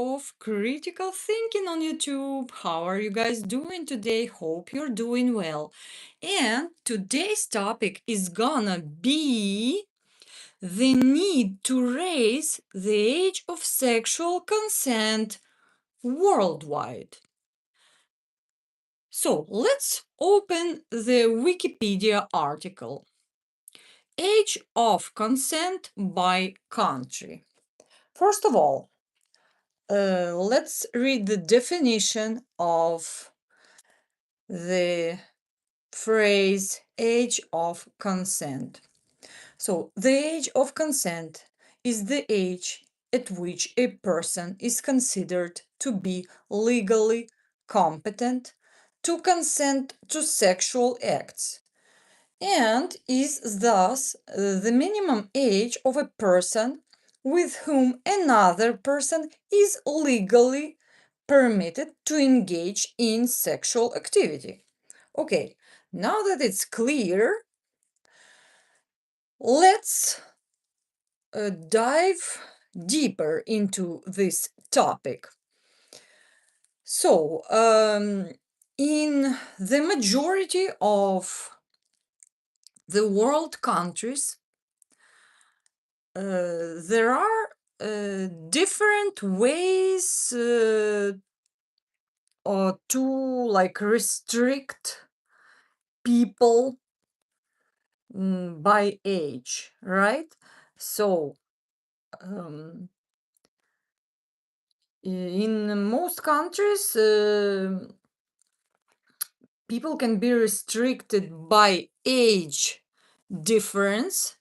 of Critical Thinking on YouTube. How are you guys doing today? Hope you're doing well. And today's topic is gonna be the need to raise the age of sexual consent worldwide. So let's open the Wikipedia article. Age of consent by country. First of all, let's read the definition of the phrase age of consent. So, the age of consent is the age at which a person is considered to be legally competent to consent to sexual acts and is thus the minimum age of a person with whom another person is legally permitted to engage in sexual activity. Okay, now that it's clear, let's dive deeper into this topic. So, in the majority of the world countries, there are different ways to like restrict people by age, right? So, in most countries, people can be restricted by age difference.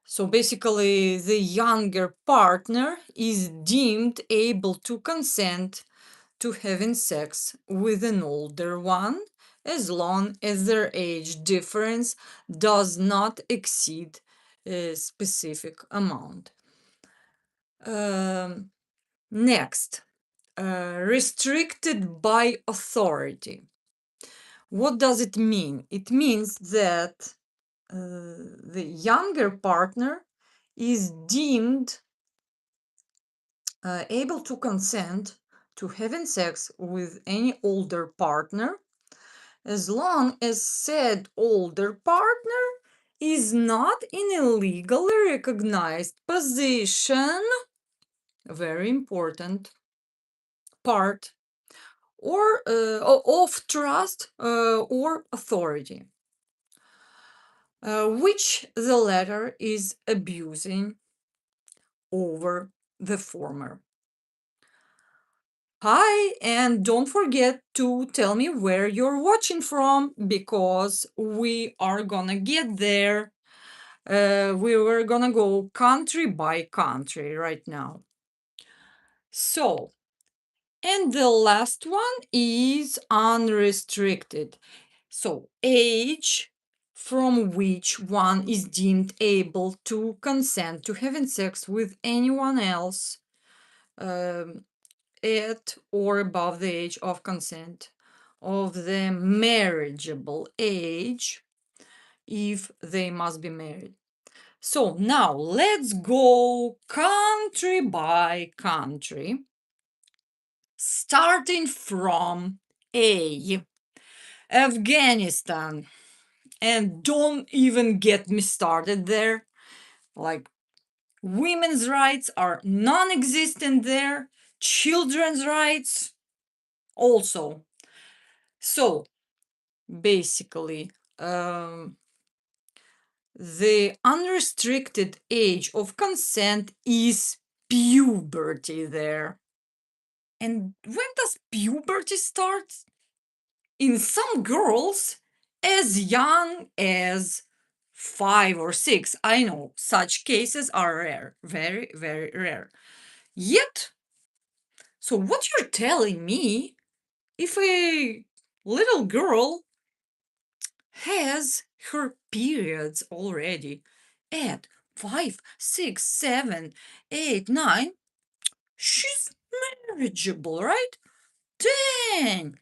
So basically, the younger partner is deemed able to consent to having sex with an older one as long as their age difference does not exceed a specific amount. Next, restricted by authority. What does it mean? It means that the younger partner is deemed able to consent to having sex with any older partner as long as said older partner is not in a legally recognized position, a very important part, or of trust or authority, which the latter is abusing over the former. Hi, and don't forget to tell me where you're watching from because we are gonna get there. We were gonna go country by country right now. So, and the last one is unrestricted. So, age from which one is deemed able to consent to having sex with anyone else at or above the age of consent of the marriageable age if they must be married. So now let's go country by country, starting from A, Afghanistan. And don't even get me started there. Like, women's rights are non existent there, children's rights also. So, basically, the unrestricted age of consent is puberty there. And when does puberty start? In some girls, as young as 5 or 6. I know such cases are rare, very, very rare. Yet, so what you're telling me, if a little girl has her periods already at 5, 6, 7, 8, 9, she's marriageable, right? Dang!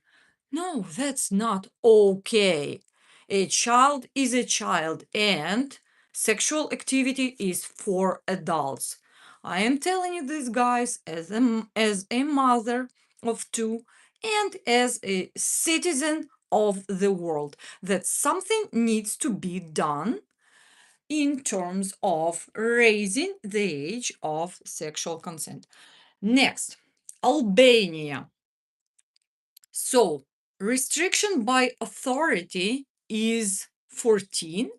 No, that's not okay. A child is a child and sexual activity is for adults. I am telling you this, guys, as a mother of two and as a citizen of the world, that something needs to be done in terms of raising the age of sexual consent. Next, Albania. So, restriction by authority is 14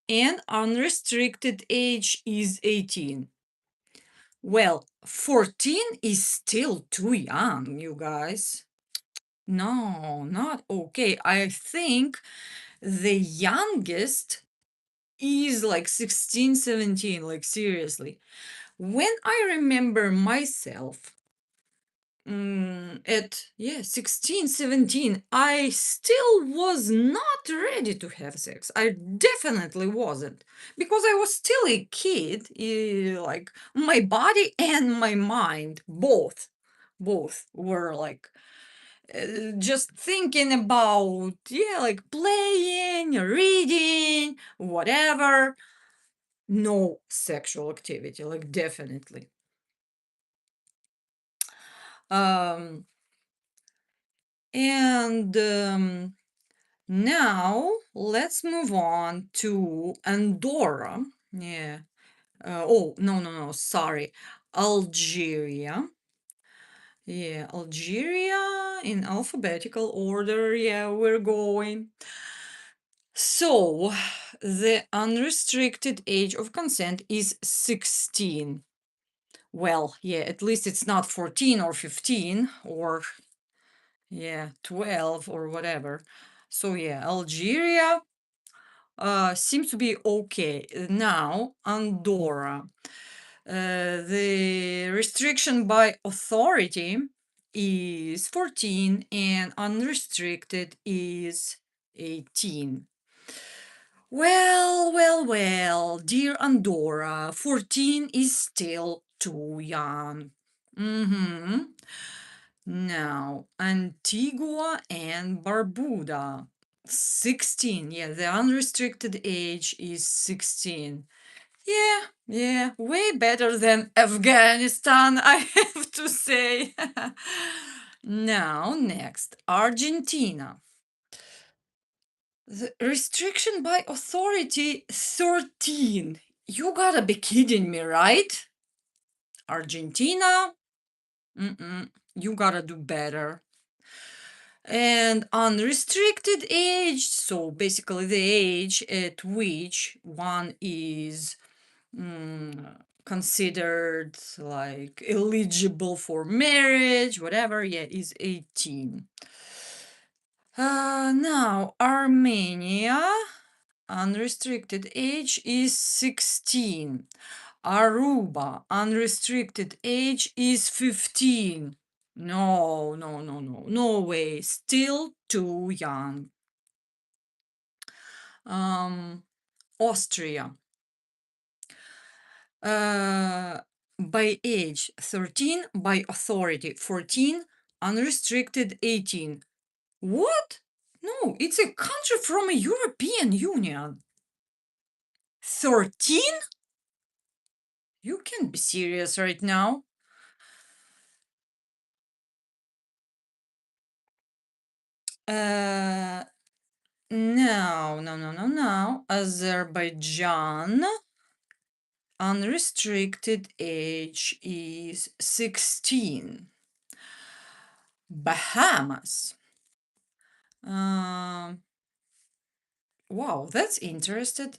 and unrestricted age is 18. Well, 14 is still too young, you guys. No, not okay. I think the youngest is like 16, 17, like seriously. When I remember myself, at 16, 17, I still was not ready to have sex. I definitely wasn't, because I was still a kid, like my body and my mind both were like just thinking about, yeah, like playing, reading, whatever. No sexual activity, like definitely. Um, and Now let's move on to Andorra. Yeah. Oh, no, no, no, sorry. Algeria. Yeah, Algeria in alphabetical order. Yeah, we're going. So, the unrestricted age of consent is 16. Well, yeah, at least it's not 14 or 15 or, yeah, 12 or whatever. So, yeah, Algeria seems to be okay. Now, Andorra. The restriction by authority is 14 and unrestricted is 18. Well, dear Andorra, 14 is still too young. Now, Antigua and Barbuda, 16. Yeah, the unrestricted age is 16. Yeah, way better than Afghanistan, I have to say. Now, next, Argentina. The restriction by authority 13. You gotta be kidding me, right? Argentina, you gotta do better. And unrestricted age, so basically the age at which one is considered like eligible for marriage, whatever, yeah, is 18. Now, Armenia, unrestricted age is 16. Aruba, unrestricted age is 15. No, no, no, no, no way. Still too young. Austria. By age 13, by authority 14, unrestricted 18. What? No, it's a country from a European Union. 13? You can't be serious right now. No. Azerbaijan, unrestricted age is 16. Bahamas. Wow, that's interesting.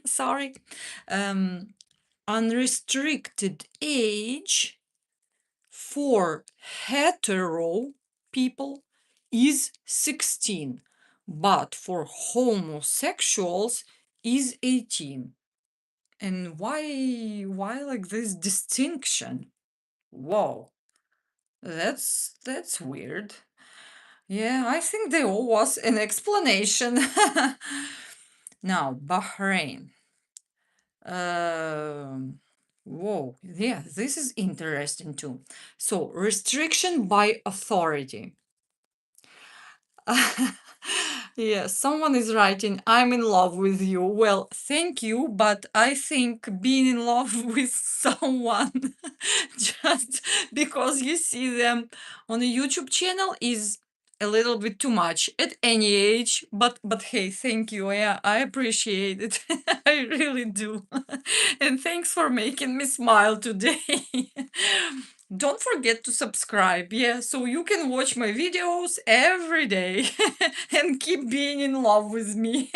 Sorry. Unrestricted age for hetero people is 16, but for homosexuals is 18. And why like this distinction? Whoa, that's weird. Yeah, I think there was an explanation. Now, Bahrain. Whoa, yeah, this is interesting too. So, restriction by authority. Yes, someone is writing, I'm in love with you. Well, thank you, but I think being in love with someone just because you see them on a YouTube channel is a little bit too much at any age. But hey, thank you. Yeah, I appreciate it. I really do. And thanks for making me smile today. Don't forget to subscribe, yeah, so you can watch my videos every day and keep being in love with me.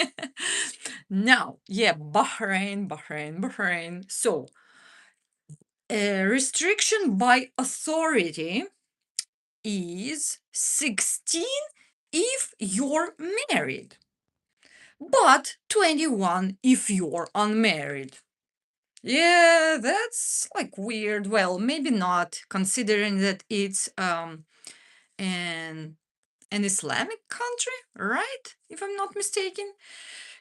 Now, yeah, Bahrain. So, a restriction by authority is 16 if you're married, but 21 if you're unmarried. Yeah, that's like weird. Well, maybe not, considering that it's an Islamic country, right? If I'm not mistaken.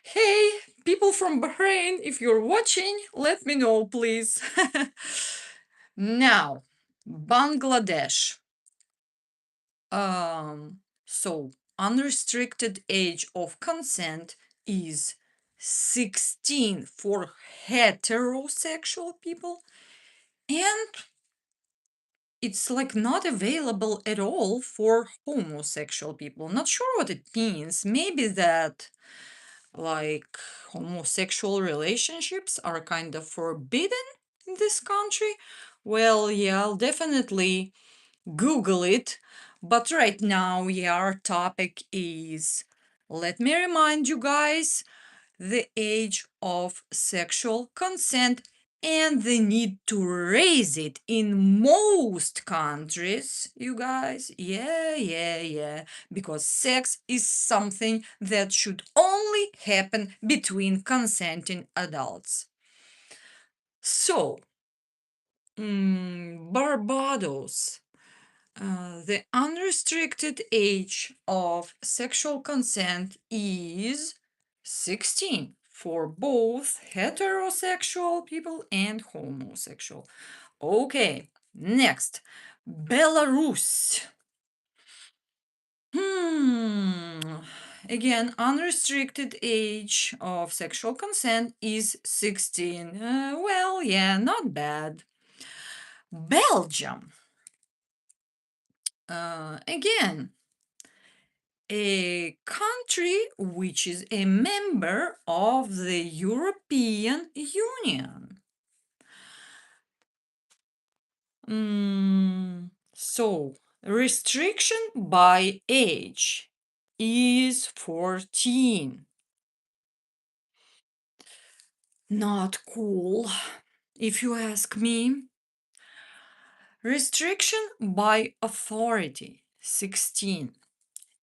Hey, people from Bahrain, if you're watching, let me know, please. Now, Bangladesh. So unrestricted age of consent is 16 for heterosexual people, and it's like not available at all for homosexual people. Not sure what it means. Maybe that like homosexual relationships are kind of forbidden in this country. Well, yeah, I'll definitely Google it. But right now, yeah, our topic is, let me remind you guys, the age of sexual consent and the need to raise it in most countries, you guys. Yeah. Because sex is something that should only happen between consenting adults. So, Barbados. The unrestricted age of sexual consent is 16 for both heterosexual people and homosexual. Okay, next, Belarus. Again, unrestricted age of sexual consent is 16. Well, yeah, not bad. Belgium. Again, a country which is a member of the European Union. So, restriction by age is 14. Not cool, if you ask me. Restriction by authority, 16.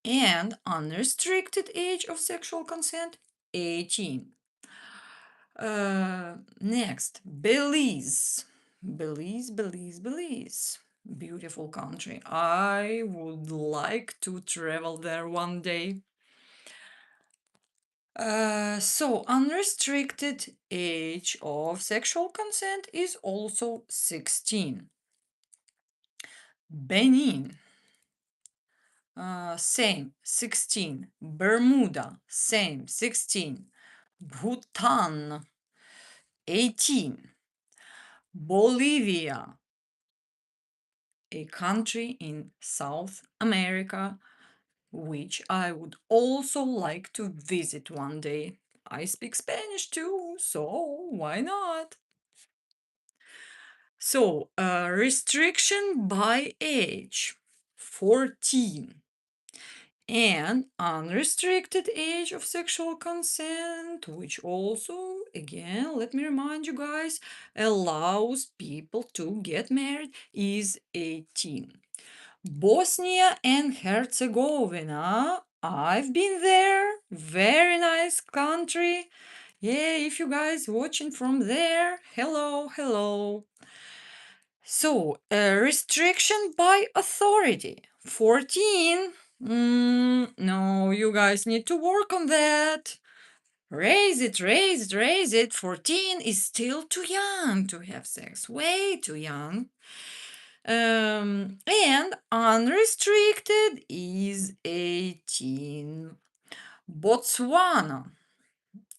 And unrestricted age of sexual consent, 18. Next, Belize. Belize. Beautiful country. I would like to travel there one day. So, unrestricted age of sexual consent is also 16. Benin. Same, 16. Bermuda, same, 16. Bhutan, 18. Bolivia, a country in South America, which I would also like to visit one day. I speak Spanish too, so why not? So, restriction by age, 14. And unrestricted age of sexual consent, which also, again, let me remind you guys, allows people to get married, is 18. Bosnia and Herzegovina, I've been there, very nice country. Yeah, if you guys watching from there, hello. So, restriction by authority, 14. No, you guys need to work on that. Raise it. 14 is still too young to have sex, way too young. And unrestricted is 18. Botswana,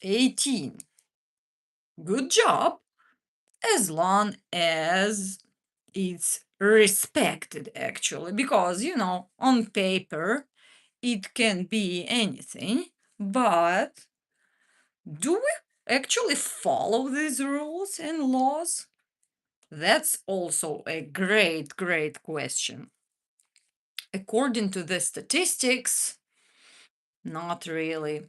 18. Good job, as long as it's respected, actually, because, on paper, it can be anything, but do we actually follow these rules and laws? That's also a great, great question. According to the statistics, not really.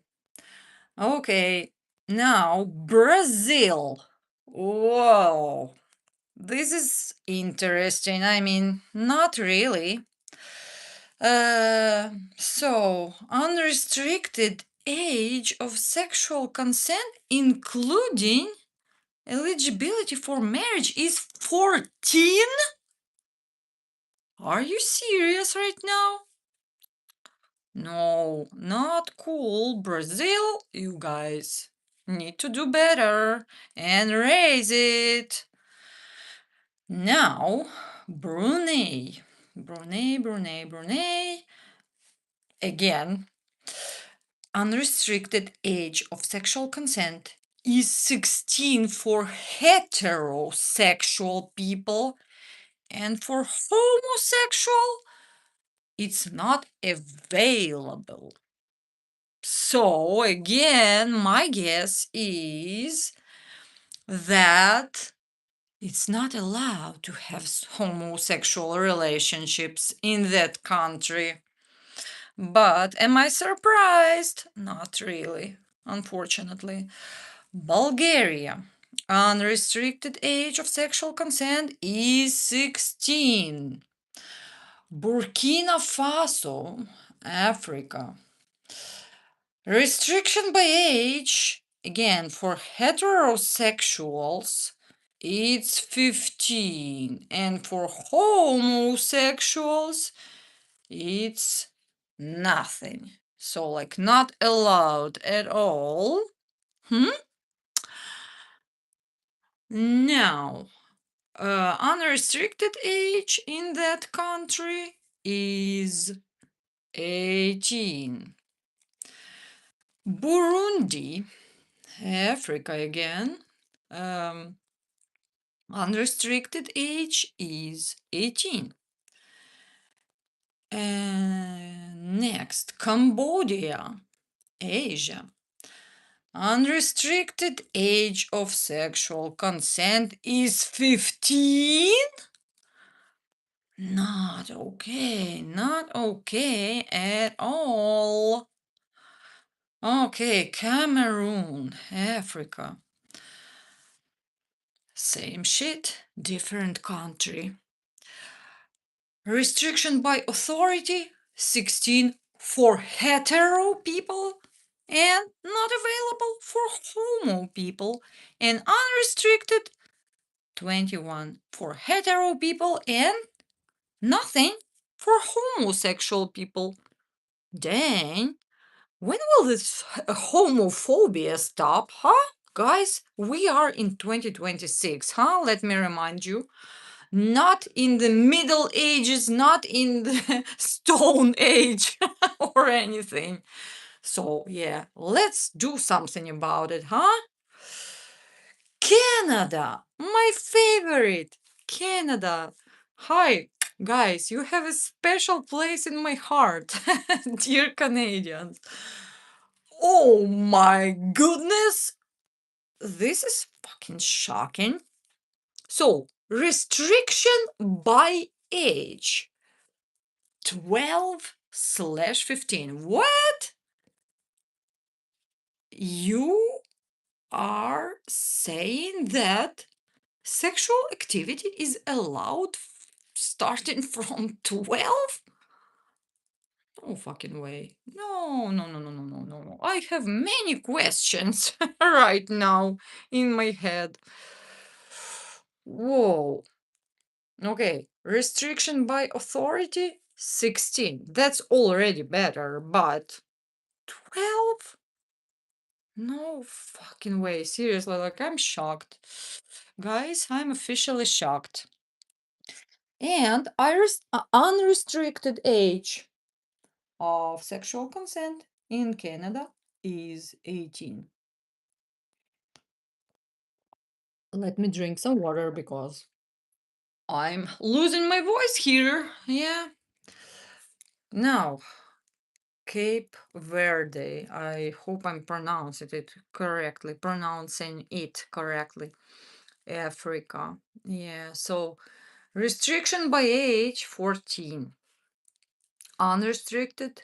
Okay, now Brazil. Whoa, this is interesting. I mean, not really. So, unrestricted age of sexual consent, including eligibility for marriage, is 14? Are you serious right now? No, not cool. Brazil, you guys need to do better and raise it. Now, Brunei. Brunei. Again, unrestricted age of sexual consent is 16 for heterosexual people, and for homosexual, it's not available. So, again, my guess is that it's not allowed to have homosexual relationships in that country. But am I surprised? Not really, unfortunately. Bulgaria. Unrestricted age of sexual consent is 16. Burkina Faso, Africa. Restriction by age, again, for heterosexuals, it's 15. And for homosexuals, it's nothing. So, like, not allowed at all. Now, unrestricted age in that country is 18. Burundi, Africa again. Unrestricted age is 18. Next, Cambodia, Asia. Unrestricted age of sexual consent is 15? Not okay at all. Okay, Cameroon, Africa. Same shit, different country. Restriction by authority, 16 for hetero people and not available for homo people, and unrestricted, 21 for hetero people and nothing for homosexual people. Dang, when will this homophobia stop, huh? Guys, we are in 2026, huh? Let me remind you. Not in the Middle Ages, not in the Stone Age or anything. So, yeah, let's do something about it, huh? Canada, my favorite. Canada. Hi, guys, you have a special place in my heart, dear Canadians. Oh my goodness, this is fucking shocking. So, restriction by age 12/15. What? You are saying that sexual activity is allowed starting from 12? No fucking way. No. I have many questions right now in my head. Whoa. Okay, restriction by authority 16. That's already better, but 12? No fucking way. Seriously, like I'm shocked. Guys, I'm officially shocked. And unrestricted age of sexual consent, in Canada is 18. Let me drink some water because I'm losing my voice here. Yeah. Now, Cape Verde. I hope I'm pronouncing it correctly. Africa. Yeah. So restriction by age 14. Unrestricted.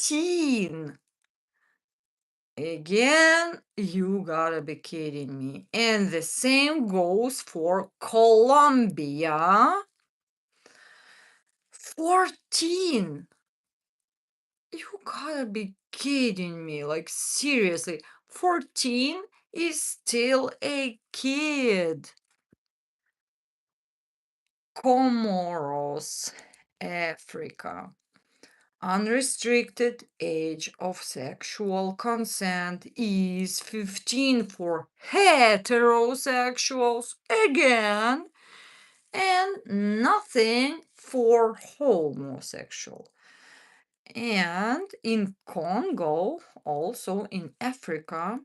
Teen. Again, you gotta be kidding me. And the same goes for Colombia. 14. You gotta be kidding me. Like, seriously, 14 is still a kid. Comoros, Africa. Unrestricted age of sexual consent is 15 for heterosexuals again, and nothing for homosexual. And in Congo, also in Africa,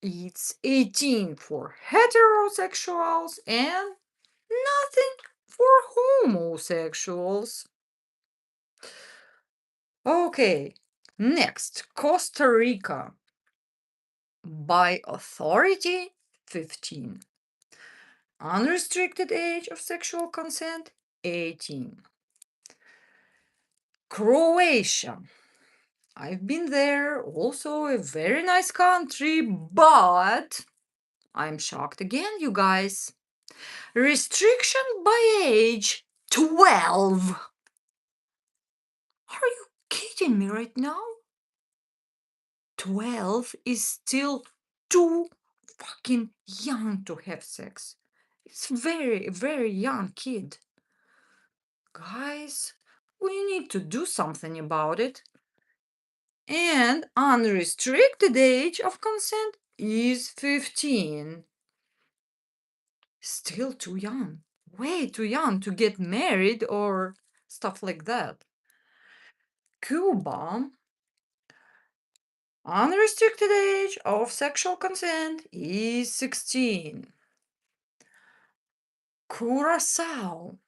it's 18 for heterosexuals and nothing for homosexuals. Okay, next, Costa Rica. By authority, 15. Unrestricted age of sexual consent, 18. Croatia. I've been there, also a very nice country, but I'm shocked again, you guys. Restriction by age, 12. Are you kidding me right now? 12 is still too fucking young to have sex. It's very, very young kid. Guys, we need to do something about it. And unrestricted age of consent is 15. Still too young. Way too young to get married or stuff like that. Cuba, unrestricted age of sexual consent is 16. Curacao,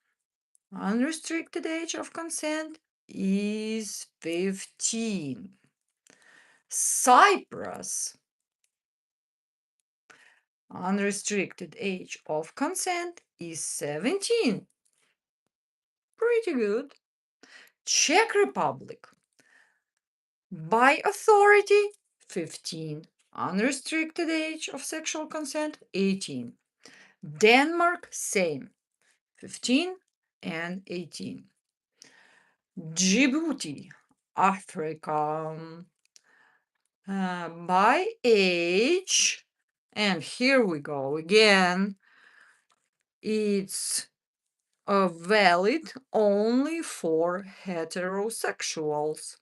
unrestricted age of consent is 15. Cyprus, unrestricted age of consent is 17. Pretty good. Czech Republic, by authority, 15. Unrestricted age of sexual consent, 18. Denmark, same, 15 and 18. Djibouti, Africa, by age, and here we go again, it's valid only for heterosexuals.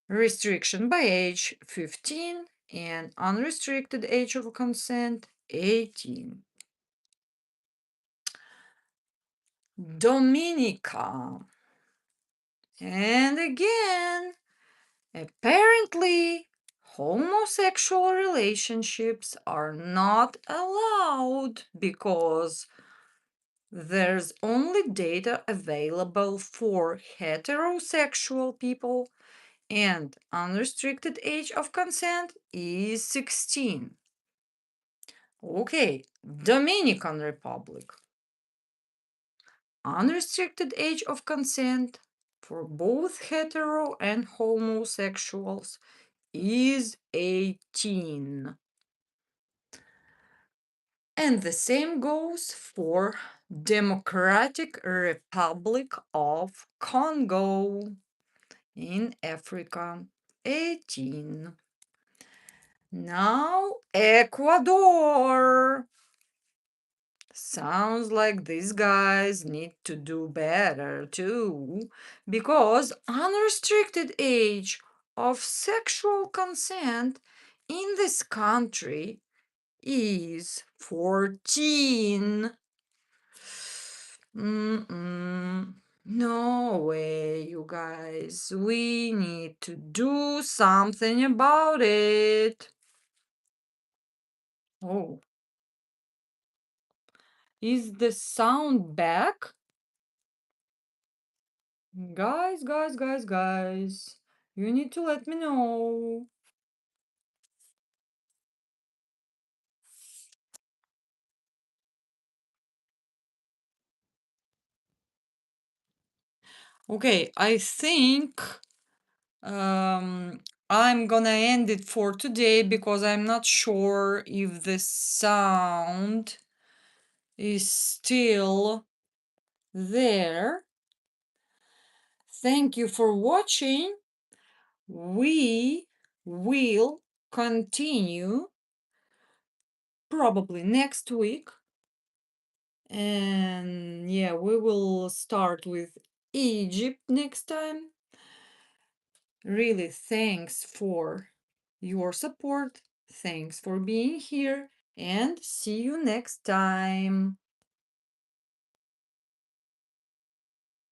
Restriction by age, 15, and unrestricted age of consent, 18. Dominica. And again, Apparently, homosexual relationships are not allowed because there's only data available for heterosexual people and unrestricted age of consent is 16. Okay, Dominican Republic. Unrestricted age of consent for both hetero and homosexuals is 18. And the same goes for Democratic Republic of Congo in Africa, 18. Now Ecuador. Sounds like these guys need to do better too, because unrestricted age of sexual consent in this country is 14. No way, you guys. We need to do something about it. Oh, is the sound back? Guys, you need to let me know. Okay, I think um, I'm gonna end it for today because I'm not sure if the sound is still there. Thank you for watching. We will continue probably next week. And yeah, we will start with Egypt next time. Really, thanks for your support. Thanks for being here and see you next time.